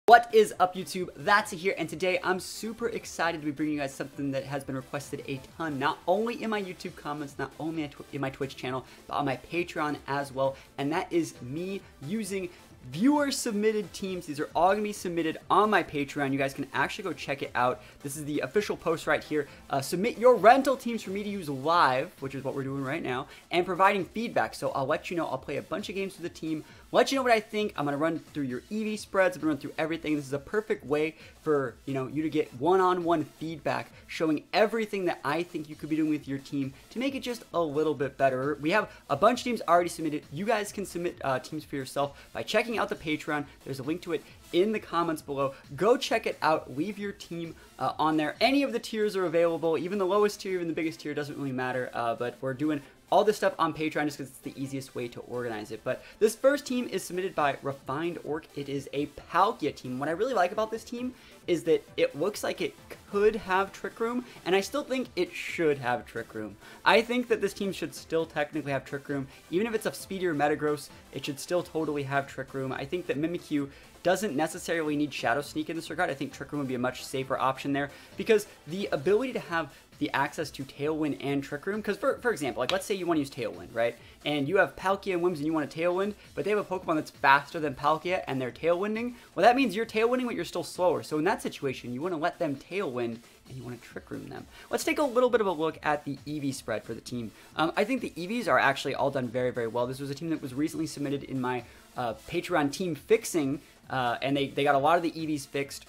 What is up, YouTube? That's here, and today I'm super excited to be bringing you guys something that has been requested a ton, not only in my YouTube comments, not only in my Twitch channel, but on my Patreon as well, and that is me using viewer-submitted teams. These are all going to be submitted on my Patreon. You guys can actually go check it out. This is the official post right here. Submit your rental teams for me to use live, which is what we're doing right now, and providing feedback. So I'll let you know. I'll play a bunch of games with the team, let you know what I think. I'm going to run through your EV spreads. I'm going to run through everything. This is a perfect way for you to get one-on-one feedback, showing everything that I think you could be doing with your team to make it just a little bit better. We have a bunch of teams already submitted. You guys can submit teams for yourself by checking out the Patreon. There's a link to it in the comments below. Go check it out. Leave your team on there. Any of the tiers are available. Even the lowest tier, even the biggest tier, doesn't really matter. But we're doing all this stuff on Patreon just because it's the easiest way to organize it. But this first team is submitted by Refined Orc. It is a Palkia team. What I really like about this team is that it looks like it could have Trick Room, and I still think it should have Trick Room. I think that this team should still technically have Trick Room. Even if it's a speedier Metagross, it should still totally have Trick Room. I think that Mimikyu doesn't necessarily need Shadow Sneak in this regard. I think Trick Room would be a much safer option there, because the ability to have the access to Tailwind and Trick Room, because for example, like let's say you want to use Tailwind, right? And you have Palkia and Wims and you want a Tailwind, but they have a Pokemon that's faster than Palkia and they're Tailwinding. Well, that means you're Tailwinding, but you're still slower. So in that situation, you want to let them Tailwind and you want to Trick Room them. Let's take a little bit of a look at the EV spread for the team. I think the EVs are actually all done very, very well. This was a team that was recently submitted in my Patreon team fixing, and they got a lot of the EVs fixed.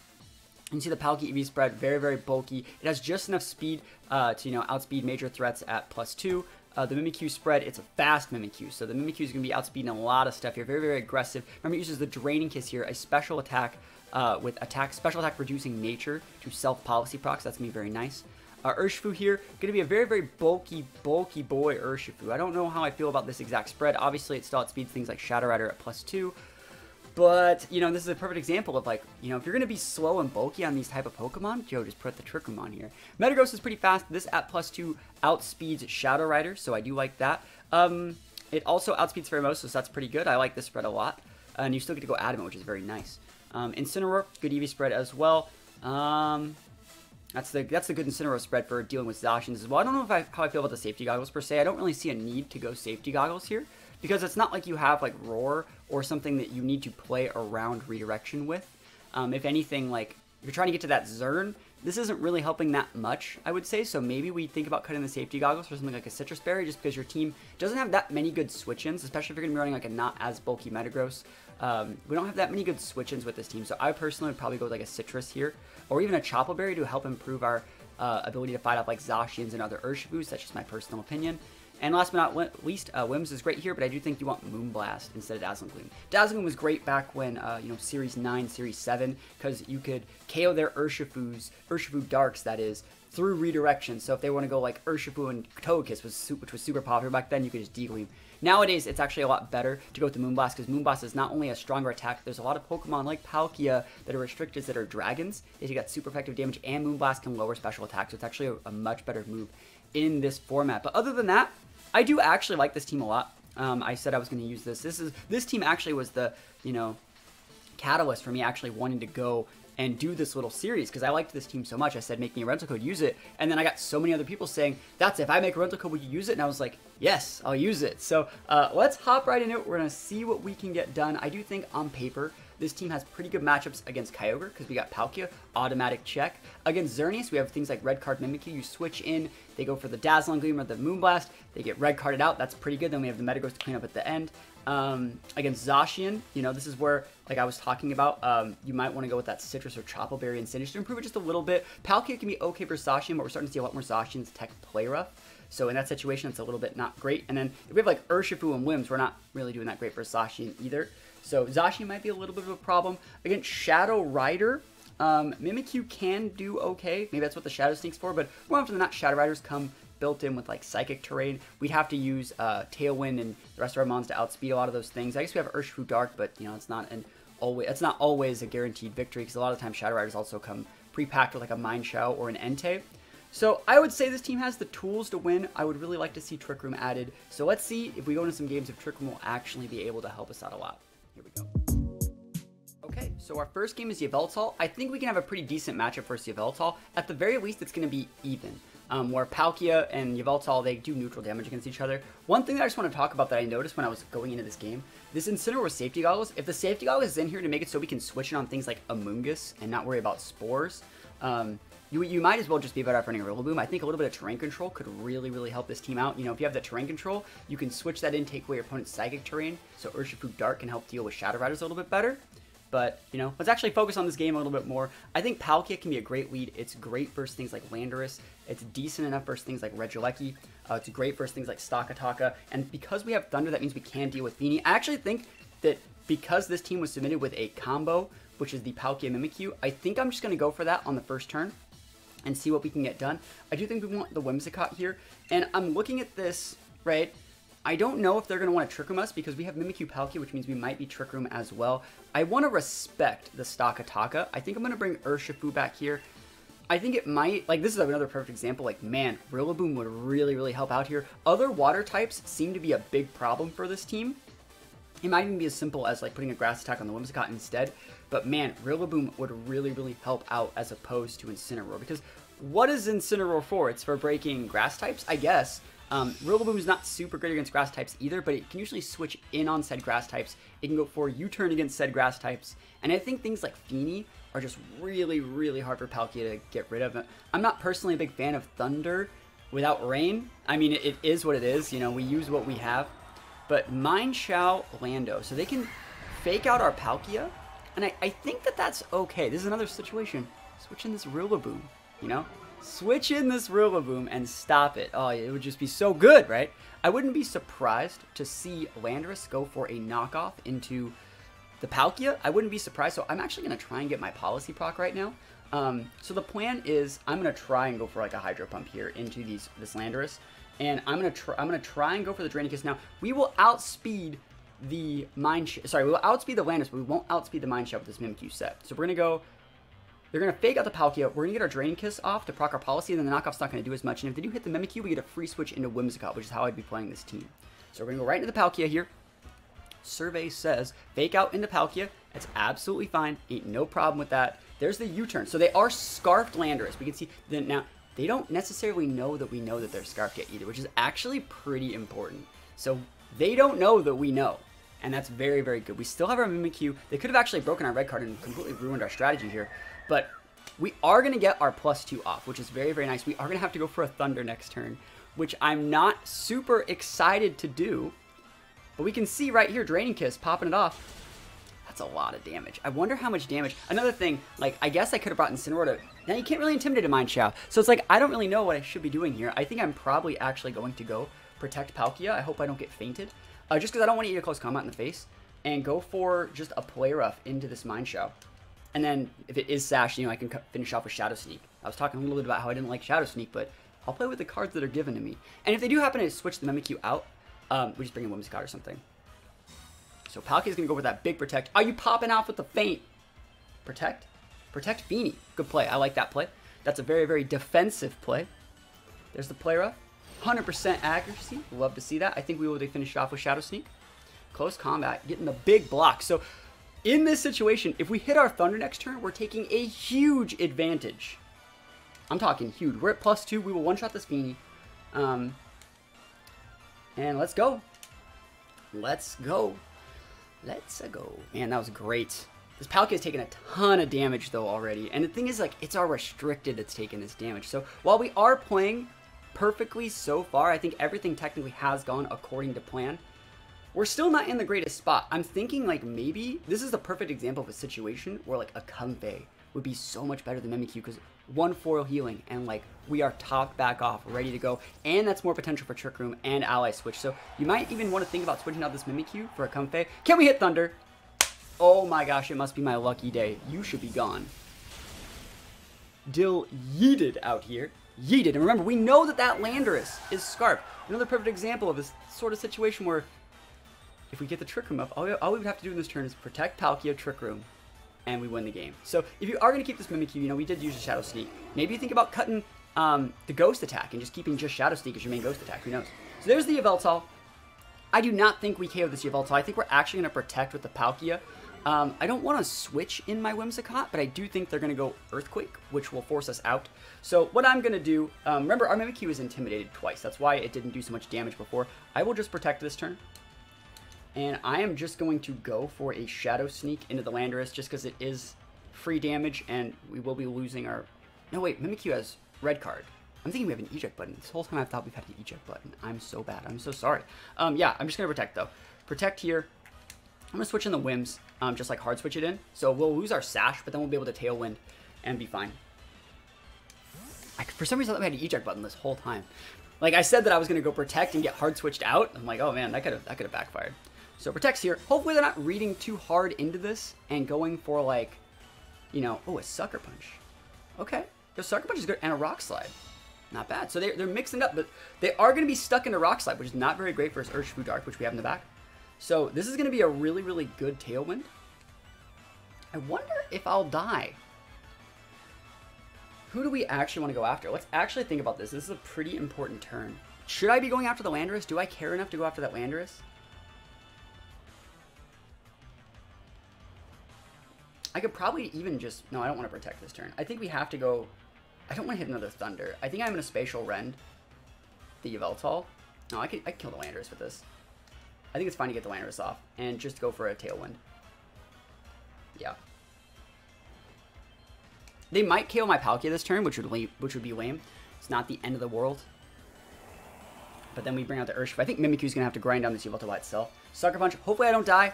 You can see the Palkia EV spread, very, very bulky. It has just enough speed to, outspeed major threats at +2. The Mimikyu spread, it's a fast Mimikyu, so the Mimikyu is going to be outspeeding a lot of stuff here. Very, very aggressive. Remember, it uses the Draining Kiss here, a special attack with special attack reducing nature to self-policy procs. That's going to be very nice. Urshifu here, going to be a very, very bulky boy Urshifu. I don't know how I feel about this exact spread. Obviously, it still outspeeds things like Shadow Rider at +2. But, this is a perfect example of, like, if you're going to be slow and bulky on these type of Pokemon, just put the Trick Room on here. Metagross is pretty fast. This at +2 outspeeds Shadow Rider, so I do like that. It also outspeeds Pheromosa, so that's pretty good. I like this spread a lot. And you still get to go Adamant, which is very nice. Incineroar, good EV spread as well. That's the good Incineroar spread for dealing with Zacians as well. I don't know how I feel about the safety goggles per se. I don't really see a need to go safety goggles here, because it's not like you have like Roar or something that you need to play around redirection with. If anything, like if you're trying to get to that Zern, this isn't really helping that much, I would say. So maybe we think about cutting the safety goggles for something like a Citrus Berry, just because your team doesn't have that many good switch-ins, especially if you're going to be running like a not as bulky Metagross. We don't have that many good switch-ins with this team, so I personally would probably go with like a Citrus here, or even a Chople Berry to help improve our ability to fight off like Zacians and other Urshifus. That's just my personal opinion. And last but not least, Wims is great here, but I do think you want Moonblast instead of Dazzling Gleam. Dazzling Gleam was great back when, Series 9, Series 7, because you could KO their Urshifu Darks, that is, through redirection. So if they want to go like Urshifu and Togekiss, which was super popular back then, you could just D-Gleam. Nowadays, it's actually a lot better to go with the Moonblast, because Moonblast is not only a stronger attack, there's a lot of Pokemon like Palkia that are restricted that are dragons. They got super effective damage, and Moonblast can lower special attacks, so it's actually a much better move in this format. But other than that, I do actually like this team a lot. I said I was going to use this. This team actually was the, catalyst for me actually wanting to go and do this little series, because I liked this team so much. I said, make me a rental code, use it. And then I got so many other people saying, that's it. If I make a rental code, will you use it? And I was like, yes, I'll use it. So let's hop right into it. We're going to see what we can get done. I do think on paper, this team has pretty good matchups against Kyogre, because we got Palkia, automatic check. Against Xerneas, we have things like Red Card Mimikyu. You switch in, they go for the Dazzling Gleam or the Moonblast, they get red carded out. That's pretty good. Then we have the Metagross to clean up at the end. Against Zacian, this is where, like I was talking about, you might want to go with that Citrus or Chople Berry and Sinister to improve it just a little bit. Palkia can be okay for Zacian, but we're starting to see a lot more Zacians tech play rough. So in that situation, it's a little bit not great. And then if we have like Urshifu and Wims, we're not really doing that great for Zacian either. So Zacian might be a little bit of a problem. Against Shadow Rider, Mimikyu can do okay. Maybe that's what the Shadow Sneak's for, but more often than not, Shadow Riders come built in with like Psychic Terrain. We'd have to use Tailwind and the rest of our mons to outspeed a lot of those things. I guess we have Urshifu Dark, but it's not always a guaranteed victory, because a lot of times Shadow Riders also come pre-packed with like a Mind Shao or an Entei. So I would say this team has the tools to win. I would really like to see Trick Room added. So let's see if we go into some games if Trick Room will actually be able to help us out a lot. Here we go. Okay, so our first game is Yveltal. I think we can have a pretty decent matchup versus Yveltal. At the very least, it's going to be even. Where Palkia and Yveltal, they do neutral damage against each other. One thing that I just want to talk about that I noticed when I was going into this game, this Incineroar with safety goggles, if the safety goggles is in here to make it so we can switch it on things like Amoonguss and not worry about spores, you might as well just be better off running Rillaboom. I think a little bit of terrain control could really, really help this team out. You know, if you have the terrain control, you can switch that in, take away your opponent's psychic terrain, so Urshifu Dark can help deal with Shadow Riders a little bit better. But, you know, let's actually focus on this game a little bit more. I think Palkia can be a great lead. It's great versus things like Landorus. It's decent enough versus things like Regieleki. It's great versus things like Stakataka. And because we have Thunder, that means we can deal with Feeny. I actually think that because this team was submitted with a combo, which is the Palkia Mimikyu, I think I'm just going to go for that on the first turn and see what we can get done. I do think we want the Whimsicott here. And I'm looking at this, right? I don't know if they're going to want to Trick Room us because we have Mimikyu Palkia, which means we might be Trick Room as well. I want to respect the Stakataka. I think I'm going to bring Urshifu back here. I think it might, like, this is another perfect example. Like, man, Rillaboom would really, really help out here. Other water types seem to be a big problem for this team. It might even be as simple as, like, putting a grass attack on the Whimsicott instead. But, man, Rillaboom would really, really help out as opposed to Incineroar. Because what is Incineroar for? It's for breaking grass types, I guess. Rillaboom is not super great against grass types either, but it can usually switch in on said grass types. It can go for U-turn against said grass types. And I think things like Feeny are just really, really hard for Palkia to get rid of. I'm not personally a big fan of Thunder without Rain. I mean, it is what it is. You know, we use what we have. But Mienshao, Lando. So they can fake out our Palkia. And I think that that's okay. This is another situation. Switch in this Rillaboom, you know? Switch in this Rillaboom and stop it. Oh, it would just be so good, right? I wouldn't be surprised to see Landorus go for a knockoff into the Palkia. I wouldn't be surprised. So I'm actually going to try and get my policy proc right now. So the plan is I'm going to try and go for like a Hydro Pump here into this Landorus. And I'm going to try and go for the Draining Kiss. Now, we will outspeed the we will outspeed the Landorus, but we won't outspeed the Mienshao with this Mimikyu set. So we're going to go. They're going to fake out the Palkia. We're going to get our Draining Kiss off to proc our policy, and then the knockoff's not going to do as much. And if they do hit the Mimikyu, we get a free switch into Whimsicott, which is how I'd be playing this team. So we're going to go right into the Palkia here. Survey says fake out into Palkia. That's absolutely fine. Ain't no problem with that. There's the U-turn. So they are Scarfed Landorus. We can see that now they don't necessarily know that we know that they're Scarfed yet either, which is actually pretty important. So they don't know that we know. And that's very, very good. We still have our Mimikyu. They could have actually broken our red card and completely ruined our strategy here. But we are going to get our +2 off, which is very, very nice. We are going to have to go for a Thunder next turn, which I'm not super excited to do. But we can see right here, Draining Kiss, popping it off. That's a lot of damage. I wonder how much damage. Another thing, like, I guess I could have brought Incineroar to... Now, you can't really intimidate a Mienshao. So it's like, I don't really know what I should be doing here. I think I'm probably actually going to go protect Palkia. I hope I don't get fainted. Just because I don't want to eat a close combat in the face. And go for just a Play Rough into this Mienshao. And then, if it is Sash, you know, I can finish off with Shadow Sneak. I was talking a little bit about how I didn't like Shadow Sneak, but I'll play with the cards that are given to me. And if they do happen to switch the Mimikyu out, we just bring in Whimsicott or something. So Palkia's going to go for that big Protect. Are you popping off with the feint? Protect? Protect Feeny. Good play. I like that play. That's a very, very defensive play. There's the Play Rough. 100% accuracy. Love to see that. I think we will finish off with Shadow Sneak. Close combat. Getting the big block. So in this situation, if we hit our Thunder next turn, we're taking a huge advantage. I'm talking huge. We're at +2. We will one-shot this Feeny. And let's go. Let's go. Let's go. Man, that was great. This Palkia has taken a ton of damage, though, already. And the thing is, like, it's our Restricted that's taking this damage. So while we are playing perfectly so far, I think everything technically has gone according to plan. We're still not in the greatest spot. I'm thinking, like, maybe this is the perfect example of a situation where, like, a Comfey would be so much better than Mimikyu because one foil healing and, like, we are topped back off, ready to go. And that's more potential for Trick Room and Ally Switch. So you might even want to think about switching out this Mimikyu for a Comfey. Can we hit Thunder? Oh my gosh, it must be my lucky day. You should be gone. Dill yeeted out here. Yeeted. And remember, we know that that Landorus is Scarfed. Another perfect example of this sort of situation where if we get the Trick Room up, all we would have to do in this turn is protect Palkia, Trick Room, and we win the game. So if you are going to keep this Mimikyu, you know, we did use a Shadow Sneak. Maybe you think about cutting the Ghost attack and just keeping just Shadow Sneak as your main Ghost attack. Who knows? So there's the Yveltal. I do not think we KO this Yveltal. I think we're actually going to protect with the Palkia. I don't want to switch in my Whimsicott, but I do think they're going to go Earthquake, which will force us out. So what I'm going to do, remember our Mimikyu is intimidated twice. That's why it didn't do so much damage before. I will just protect this turn. And I am just going to go for a Shadow Sneak into the Landorus just because it is free damage and we will be losing our... No, wait, Mimikyu has red card. I'm thinking we have an eject button. This whole time I thought we've had an eject button. I'm so bad. I'm so sorry. Yeah, I'm just going to protect, though. Protect here. I'm going to switch in the Whims, just like hard switch it in. So we'll lose our Sash, but then we'll be able to Tailwind and be fine. For some reason, I thought we had an eject button this whole time. Like I said that I was going to go protect and get hard switched out. I'm like, oh man, that could have backfired. So protects here. Hopefully they're not reading too hard into this and going for like, you know, oh, a Sucker Punch. Okay, the Sucker Punch is good, and a Rock Slide. Not bad. So they're mixing it up, but they are going to be stuck in a Rock Slide, which is not very great for his Urshifu Dark, which we have in the back. So this is going to be a really, really good Tailwind. I wonder if I'll die. Who do we actually want to go after? Let's actually think about this. This is a pretty important turn. Should I be going after the Landorus? Do I care enough to go after that Landorus? I could probably even just... No, I don't want to protect this turn. I think we have to go... I don't want to hit another Thunder. I think I'm going to Spatial Rend the Yveltal. No, I could kill the Landorus with this. I think it's fine to get the Landorus off and just go for a Tailwind. Yeah. They might KO my Palkia this turn, which would be lame. It's not the end of the world. But then we bring out the Urshifu. I think Mimikyu's going to have to grind down this Yveltal by itself. Sucker Punch. Hopefully I don't die.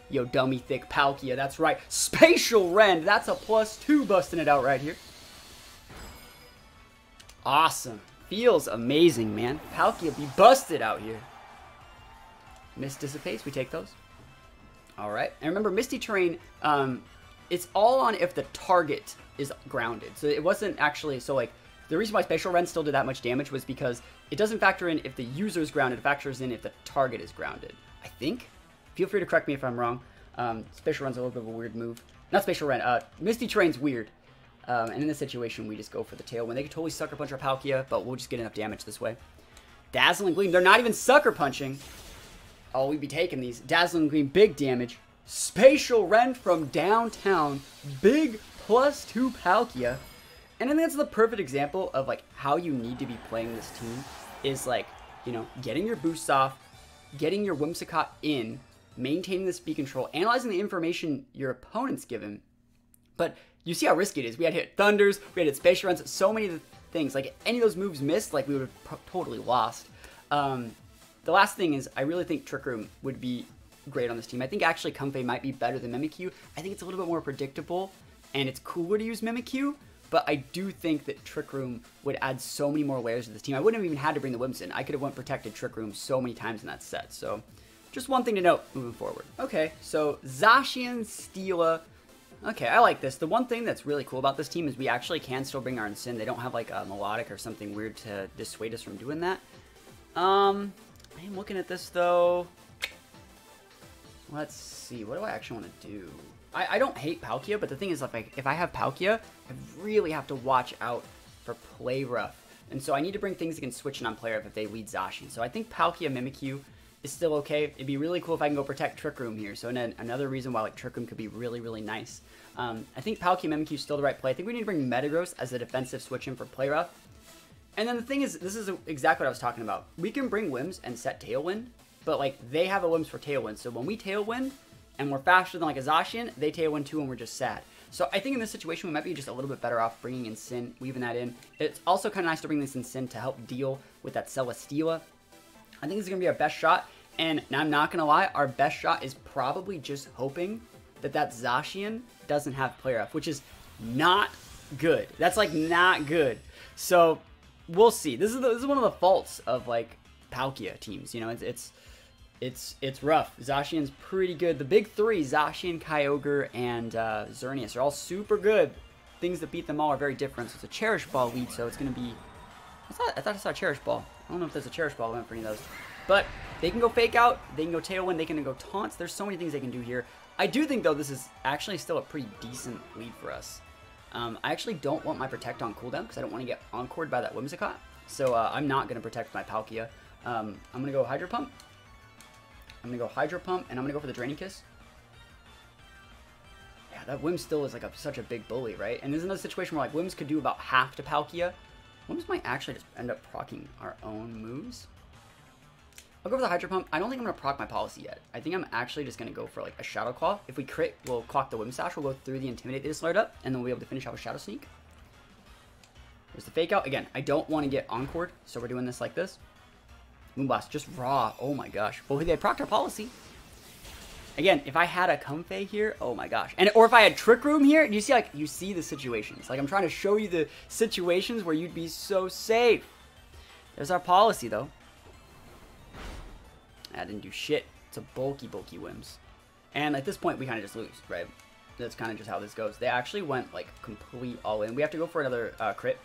Yo, dummy thick Palkia, that's right. Spatial Rend, that's a +2 busting it out right here. Awesome. Feels amazing, man. Palkia be busted out here. Mist dissipates, we take those. Alright, and remember, Misty Terrain, it's all on if the target is grounded. So it wasn't actually, so like, the reason why Spatial Rend still did that much damage was because it doesn't factor in if the user is grounded, it factors in if the target is grounded. I think? Feel free to correct me if I'm wrong. Spatial Rend's a little bit of a weird move. Not Spatial Rend, Misty Terrain's weird. And in this situation, we just go for the Tailwind. They could totally Sucker Punch our Palkia, but we'll just get enough damage this way. Dazzling Gleam, they're not even Sucker Punching. Oh, we'd be taking these. Dazzling Gleam, big damage. Spatial Rend from downtown, big +2 Palkia. And I think that's the perfect example of like how you need to be playing this team. Is like, you know, getting your boosts off, getting your Whimsicott in, maintaining the speed control, analyzing the information your opponent's given. But you see how risky it is. We had hit Thunders, we had hit Spatial Rends, so many of the things. Like, if any of those moves missed, like, we would have totally lost. The last thing is, I really think Trick Room would be great on this team. I think actually Comfey might be better than Mimikyu. I think it's a little bit more predictable, and it's cooler to use Mimikyu, but I do think that Trick Room would add so many more layers to this team. I wouldn't have even had to bring the Whims in. I could have went protected Trick Room so many times in that set, so... Just one thing to note moving forward. Okay, so Zacian, Steela. Okay, I like this. The one thing that's really cool about this team is we actually can still bring our Incin. They don't have like a Melodic or something weird to dissuade us from doing that. I am looking at this though. Let's see, what do I actually want to do? I don't hate Palkia, but the thing is, if I have Palkia, I really have to watch out for Play Rough. And so I need to bring things that can switch in on Play Rough if they lead Zacian. So I think Palkia, Mimikyu is still okay. It'd be really cool if I can go protect Trick Room here. So another reason why like Trick Room could be really, really nice. I think Palkia Mimikyu is still the right play. I think we need to bring Metagross as a defensive switch in for Play Rough. And then the thing is, this is exactly what I was talking about. We can bring Whims and set Tailwind, but like they have a Whims for Tailwind. So when we Tailwind and we're faster than like a Zacian, they Tailwind too and we're just sad. So I think in this situation we might be just a little bit better off bringing in Sin, weaving that in. It's also kind of nice to bring this in Sin to help deal with that Celesteela. I think this is going to be our best shot. And I'm not going to lie, our best shot is probably just hoping that that Zacian doesn't have Play Rough, which is not good. That's like not good. So we'll see. This is one of the faults of like Palkia teams. You know, it's rough. Zacian's pretty good. The big three, Zacian, Kyogre, and Xerneas, are all super good. Things that beat them all are very different. So it's a Cherish Ball lead, so it's going to be... I thought I saw a Cherish Ball. I don't know if there's a Cherish Ball event for any of those. But they can go Fake Out, they can go Tailwind, they can go Taunts. There's so many things they can do here. I do think, though, this is actually still a pretty decent lead for us. I actually don't want my Protect on cooldown because I don't want to get Encored by that Whimsicott. So I'm not going to protect my Palkia. I'm going to go Hydro Pump. I'm going to go Hydro Pump, and I'm going to go for the Draining Kiss. that Whim still is like such a big bully, right? And there's another situation where like Whims could do about half to Palkia. Whims might actually just end up proccing our own moves. I'll go for the Hydro Pump. I don't think I'm going to proc my Policy yet. I think I'm actually just going to go for like a Shadow Claw. If we crit, we'll clock the Whim Sash. We'll go through the Intimidate they just learned up, and then we'll be able to finish off a Shadow Sneak. There's the Fake Out. Again, I don't want to get Encored, so we're doing this like this. Moonblast, just raw. Oh my gosh. Well, they procced our Policy. Again, if I had a Comfey here, oh my gosh. Or if I had Trick Room here, you see like, you see the situations. Like I'm trying to show you the situations where you'd be so safe. There's our Policy though. That didn't do shit. It's a bulky Whims. And at this point, we kind of just lose, right? That's kind of just how this goes. They actually went like complete all in. We have to go for another crit.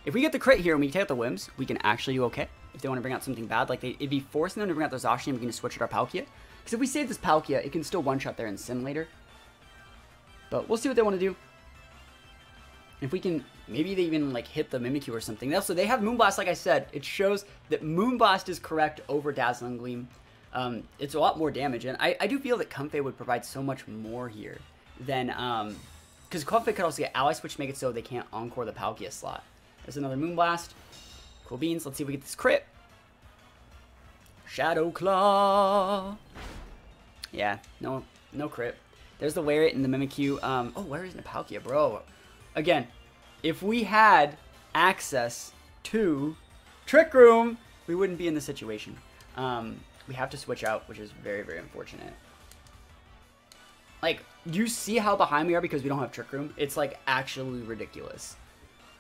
If we get the crit here and we take out the Whims, we can actually do okay. If they want to bring out something bad, like it'd be forcing them to bring out their Zacian, we can just switch at our Palkia. Because if we save this Palkia, it can still one-shot their Incin later. But we'll see what they want to do. If we can, maybe they even like hit the Mimikyu or something. Also, they have Moonblast, like I said. It shows that Moonblast is correct over Dazzling Gleam. It's a lot more damage, and I do feel that Comfey would provide so much more here than, because Comfey could also get Ally Switch to make it so they can't Encore the Palkia slot. There's another Moonblast. Cool beans. Let's see if we get this crit. Shadow Claw. Yeah, no crit. There's the Lariat and the Mimikyu. Oh, where is the Palkia, bro? Again, if we had access to Trick Room, we wouldn't be in this situation. We have to switch out, which is very, very unfortunate. Like, do you see how behind we are because we don't have Trick Room? It's, like, actually ridiculous.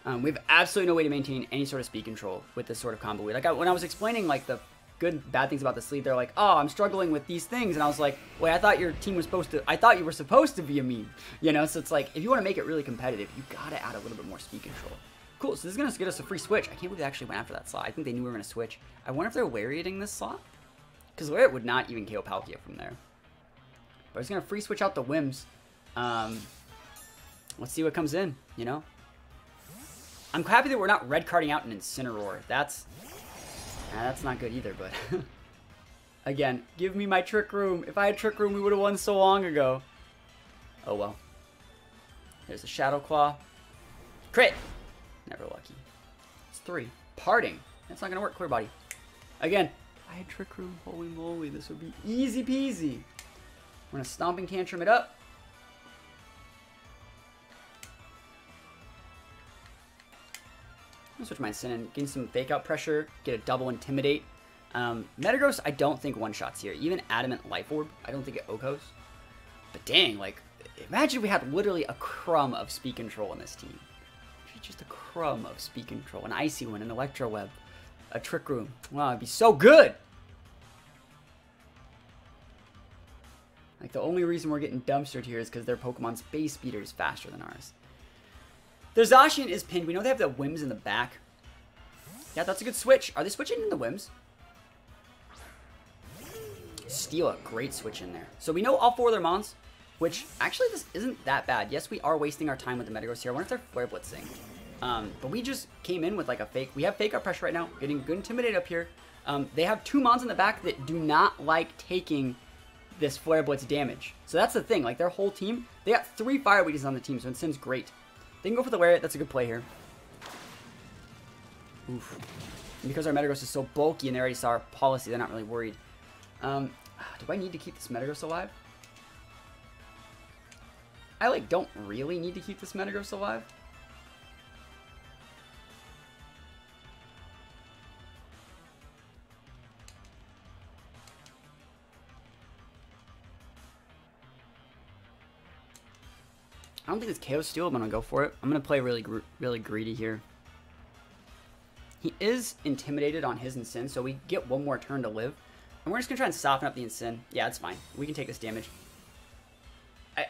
We have absolutely no way to maintain any sort of speed control with this sort of combo lead. Like, when I was explaining, like, the good, bad things about this lead, they're like, oh, I'm struggling with these things. And I was like, wait, I thought your team was supposed to, I thought you were supposed to be a meme. You know, so it's like, if you want to make it really competitive, you got to add a little bit more speed control. Cool, so this is going to get us a free switch. I can't believe they actually went after that slot. I think they knew we were going to switch. I wonder if they're Lariating this slot? Because Lariat would not even KO Palkia from there. But it's going to free switch out the Whims. Let's see what comes in, you know? I'm happy that we're not red carding out an Incineroar. That's not good either, but... Again, give me my Trick Room. If I had Trick Room, we would have won so long ago. Oh well. There's a Shadow Claw. Crit! Never lucky. It's 3. Parting. That's not going to work, Clear Body. Again, if I had Trick Room, holy moly, this would be easy peasy. I'm going to Stomping Tantrum it up. I'm going to switch my Incin and gain some Fake Out pressure, get a double Intimidate. Metagross, I don't think one-shots here. Even Adamant Life Orb, I don't think it Okos. But dang, like, imagine we had literally a crumb of speed control in this team. Just a crumb of speed control, an Icy Wind, an Electro Web, a Trick Room. Wow, it'd be so good! Like, the only reason we're getting dumpstered here is because their Pokemon's base speeder is faster than ours. Their Zacian is pinned. We know they have the Whims in the back. Yeah, that's a good switch. Are they switching in the Whims? Steal, a great switch in there. So we know all 4 of their Mons, which actually this isn't that bad. Yes, we are wasting our time with the Metagross here. I wonder if they're Flare Blitzing. But we just came in with like a fake. We have Fake Out pressure right now. Getting good Intimidate up here. They have 2 Mons in the back that do not like taking this Flare Blitz damage. So that's the thing. Like their whole team, they got 3 Fire Weaknesses on the team, so Incin's great. They can go for the Lariat. That's a good play here. Oof. And because our Metagross is so bulky and they already saw our Policy, they're not really worried. Do I need to keep this Metagross alive? I like don't really need to keep this Metagross alive. I don't think it's KO Steel. I'm gonna go for it. I'm gonna play really greedy here. He is intimidated on his Incin, so we get 1 more turn to live. And we're just gonna try and soften up the Incin. Yeah, it's fine. We can take this damage.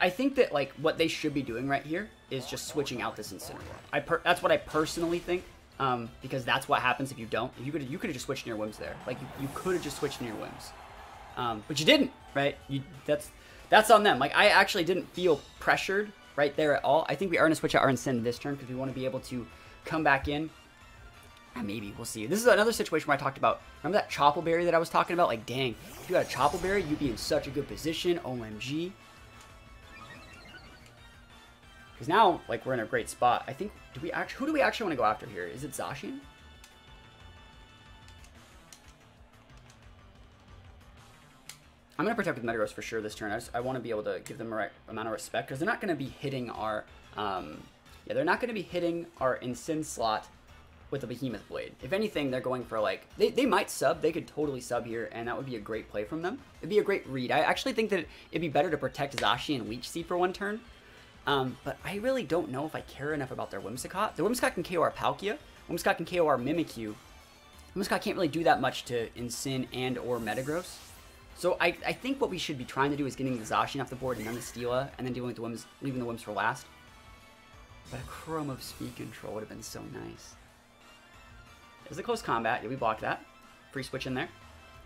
I think that like what they should be doing right here is just switching out this Incineroar. That's what I personally think, because that's what happens if you don't. If you could have just switched in your Whims there. Like you could have just switched in your Whims, but you didn't, right? That's on them. Like I actually didn't feel pressured right there at all. I think we are gonna switch out our Incin this turn because we want to be able to come back in. Maybe, we'll see. This is another situation where I talked about, remember that Chople Berry that I was talking about? Like, dang, if you got a Chople Berry, you'd be in such a good position. OMG. Because now, like, we're in a great spot. I think, who do we actually want to go after here? Is it Zacian? I'm going to protect with Metagross for sure this turn. I want to be able to give them the right amount of respect, because they're not going to be hitting our, they're not going to be hitting our Incin slot with the Behemoth Blade. If anything, they're going for, like, they might sub. They could totally sub here, and that would be a great play from them. It'd be a great read. I actually think that it'd be better to protect Zacian and Leech Seed for one turn. But I really don't know if I care enough about their Whimsicott. The Whimsicott can KO our Palkia. Whimsicott can KO our Mimikyu. Whimsicott can't really do that much to Incin and or Metagross. So I think what we should be trying to do is getting the Zacian off the board and then the Steela, and then dealing with the Whims, leaving the Whims for last. But a Chrome of Speed Control would have been so nice. There's a close combat. Yeah, we blocked that. Free switch in there.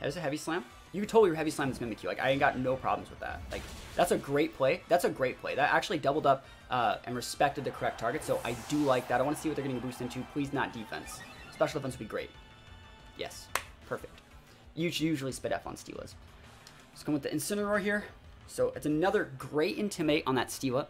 There's a Heavy Slam. You totally Heavy Slam this Mimikyu. Like, I ain't got no problems with that. Like, that's a great play. That's a great play. That actually doubled up and respected the correct target, so I do like that. I want to see what they're getting a boost into. Please not defense. Special defense would be great. Yes. Perfect. You usually spit F on Steelas. Let's go with the Incineroar here. So it's another great Intimidate on that Steela.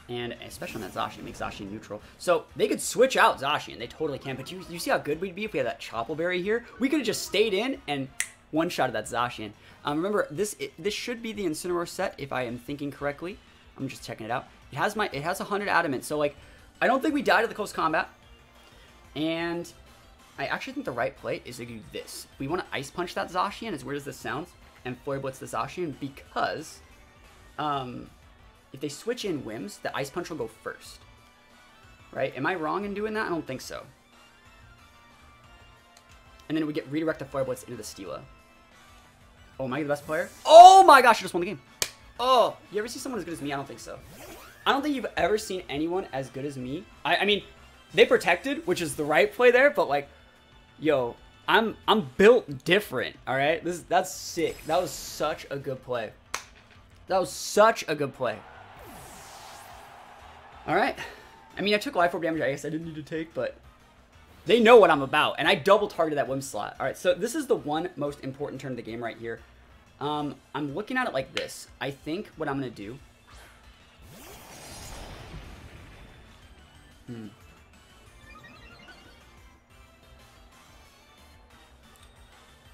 And especially on that Zacian, it makes Zacian neutral. So they could switch out Zacian. They totally can. But you see how good we'd be if we had that Choppleberry here? We could have just stayed in and one-shot of that Zacian. Remember, this should be the Incineroar set, if I am thinking correctly. I'm just checking it out. It has 100 adamant. So, like, I don't think we die to the close combat. And I actually think the right play is to do this. We want to Ice Punch that Zacian, as weird as this sounds, and Flurry Blitz the Zacian, because if they switch in Whims, the Ice Punch will go first. Right? Am I wrong in doing that? I don't think so. And then we get redirect the Flare Blitz into the Steela. Oh, am I the best player? Oh my gosh, I just won the game. Oh, you ever see someone as good as me? I don't think so. I don't think you've ever seen anyone as good as me. I mean, they protected, which is the right play there, but like, yo, I'm built different, all right? That's sick. That was such a good play. That was such a good play. All right. I mean, I took Life Orb damage I guess I didn't need to take, but they know what I'm about, and I double targeted that Whim slot. All right, so this is the one most important turn of the game right here. I'm looking at it like this. I think what I'm going to do...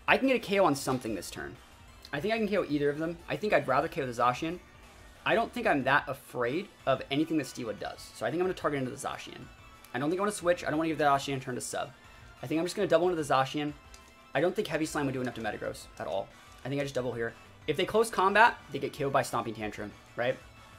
I can get a KO on something this turn. I think I can KO either of them. I think I'd rather KO the Zacian. I don't think I'm that afraid of anything that Steela does. So I think I'm going to target into the Zacian. I don't think I want to switch. I don't want to give the Zacian a turn to sub. I think I'm just going to double into the Zacian. I don't think Heavy Slam would do enough to Metagross at all. I think I just double here. If they close combat, they get killed by Stomping Tantrum, right?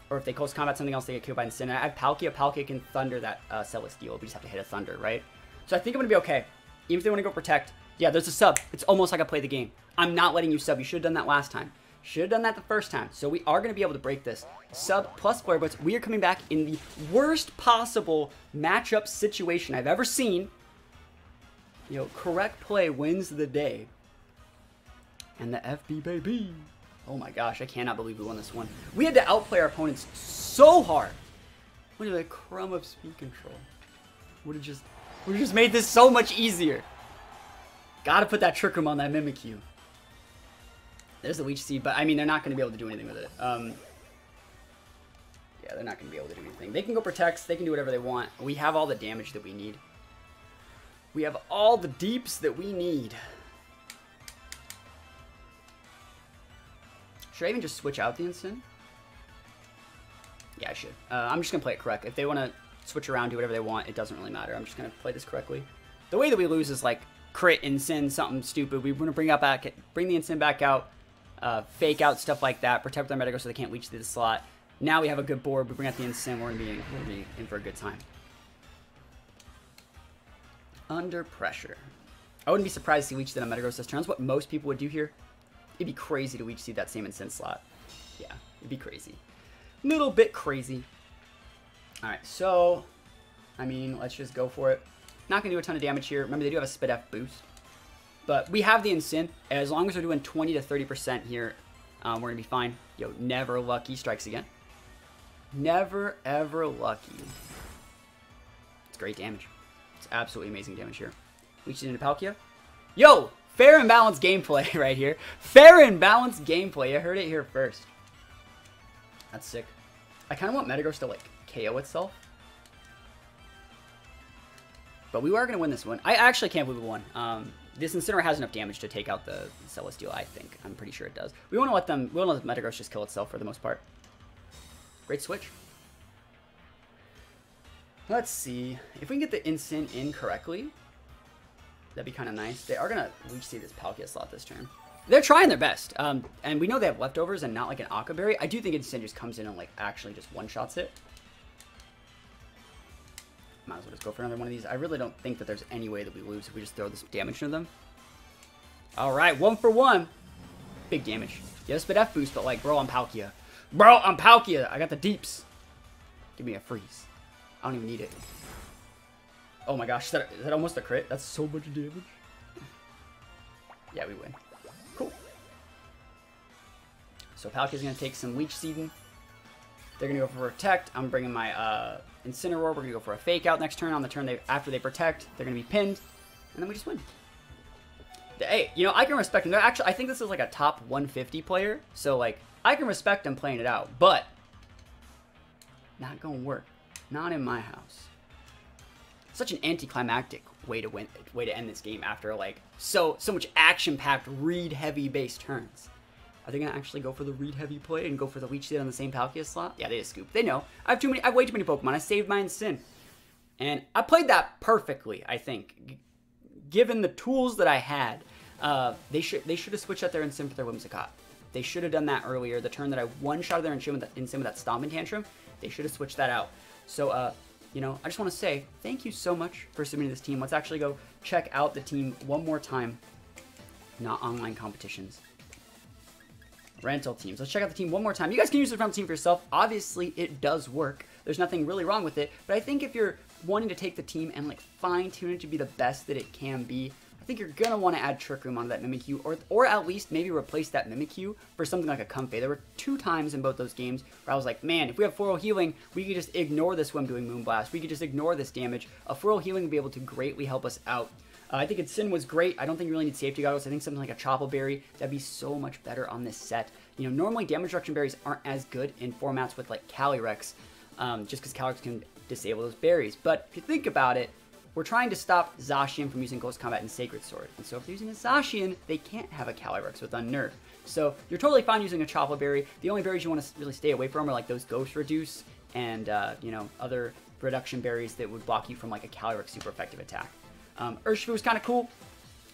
Or if they close combat something else, they get killed by Incin. I have Palkia. Palkia can Thunder that Celesteela. We just have to hit a Thunder, right? So I think I'm going to be okay. Even if they want to go Protect. Yeah, there's a sub. It's almost like I play the game. I'm not letting you sub. You should have done that last time. Should have done that the first time. So we are going to be able to break this. Sub plus Flare Blitz. We are coming back in the worst possible matchup situation I've ever seen. You know, correct play wins the day. And the FB baby. Oh my gosh, I cannot believe we won this one. We had to outplay our opponents so hard. Look at the crumb of speed control. Would have just made this so much easier. Gotta put that Trick Room on that Mimikyu. There's the Leech Seed, but I mean, they're not going to be able to do anything with it. Yeah, they're not going to be able to do anything. They can go Protects, they can do whatever they want. We have all the damage that we need. We have all the deeps that we need. Should I even just switch out the Incin? Yeah, I should. I'm just going to play it correct. If they want to switch around, do whatever they want, it doesn't really matter. I'm just going to play this correctly. The way that we lose is like crit Incin, something stupid. We want to bring the Incin back out, fake out stuff like that, protect their Metagross so they can't leech through the slot. Now we have a good board. We bring out the Incin. We're going to be in for a good time. Under pressure. I wouldn't be surprised to see Leech Seed on Metagross this turn. That's what most people would do here. It'd be crazy to Leech Seed that same Incin slot. Yeah, it'd be crazy. Little bit crazy. Alright, so, I mean, let's just go for it. Not going to do a ton of damage here. Remember, they do have a Spit F boost. But we have the Incin. As long as they're doing 20 to 30% here, we're going to be fine. Yo, never lucky. Strikes again. Never, ever lucky. It's great damage. It's absolutely amazing damage here. Leech Seed into Palkia. Yo! Fair and balanced gameplay right here. Fair and balanced gameplay. You heard it here first. That's sick. I kind of want Metagross to, like, KO itself. But we are going to win this one. I actually can't believe we won. This Incineroar has enough damage to take out the Celesteal, I think. I'm pretty sure it does. We want to let them, we want to let Metagross just kill itself for the most part. Great switch. Let's see. If we can get the Incin in correctly, that'd be kind of nice. They are going to Leech Seed this Palkia slot this turn. They're trying their best. And we know they have leftovers and not like an Aqua Berry. I do think Incin just comes in and like actually just one-shots it. Might as well just go for another one of these. I really don't think that there's any way that we lose if we just throw this damage into them. Alright, 1 for 1. Big damage. Yes, but F boost, but like, bro, I'm Palkia. Bro, I'm Palkia. I got the deeps. Give me a freeze. I don't even need it. Oh my gosh, is that almost a crit? That's so much damage. Yeah, we win. Cool. So Palkia's going to take some Leech Seeding. They're going to go for Protect. I'm bringing my Incineroar. We're going to go for a Fake Out next turn. On the turn after they Protect, they're going to be pinned. And then we just win. Hey, you know, I can respect them. Actually, I think this is like a top 150 player. So, like, I can respect them playing it out. But, not going to work. Not in my house. Such an anticlimactic way to win, way to end this game after, like, so much action-packed, read-heavy base turns. Are they gonna actually go for the read heavy play and go for the Leech Seed on the same Palkia slot? Yeah, they just scoop. They know. I have way too many Pokemon. I saved my Incin. And I played that perfectly, I think. Given the tools that I had, they should have switched out their Incin for their Whimsicott. They should have done that earlier. The turn that I one-shot their Incin with that Stomping Tantrum, they should have switched that out. So, you know, I just want to say thank you so much for submitting this team. Let's actually go check out the team one more time. Not online competitions. Rental teams. Let's check out the team one more time. You guys can use the rental team for yourself. Obviously, it does work. There's nothing really wrong with it. But I think if you're wanting to take the team and like fine-tune it to be the best that it can be, I think you're going to want to add Trick Room onto that Mimikyu, or at least maybe replace that Mimikyu for something like a Comfey. There were 2 times in both those games where I was like, man, if we have 4-0 healing, we could just ignore this Swim doing Moonblast. We could just ignore this damage. A 4-0 healing would be able to greatly help us out. I think Incin was great. I don't think you really need Safety Goggles. I think something like a Chople Berry, that'd be so much better on this set. You know, normally Damage Reduction Berries aren't as good in formats with like Calyrex, just because Calyrex can disable those berries. But if you think about it, we're trying to stop Zacian from using Ghost Combat and Sacred Sword. And so if they're using a Zacian, they can't have a Calyrex with Unnerve. So you're totally fine using a Chople Berry. The only berries you want to really stay away from are like those Ghost Reduce and, you know, other reduction berries that would block you from like a Calyrex super effective attack. Urshifu was kind of cool.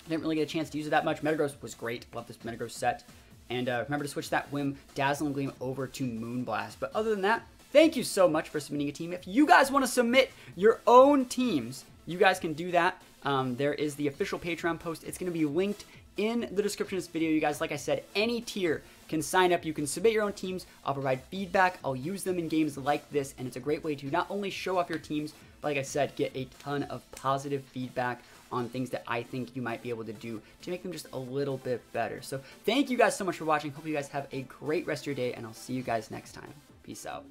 I didn't really get a chance to use it that much. Metagross was great. Love this Metagross set. And remember to switch that Whim Dazzling Gleam over to Moonblast. But other than that, thank you so much for submitting a team. If you guys want to submit your own teams, you guys can do that. There is the official Patreon post. It's going to be linked in the description of this video. You guys, like I said, any tier can sign up. You can submit your own teams. I'll provide feedback. I'll use them in games like this. And it's a great way to not only show off your teams, but like I said, get a ton of positive feedback on things that I think you might be able to do to make them just a little bit better. So thank you guys so much for watching. Hope you guys have a great rest of your day, and I'll see you guys next time. Peace out.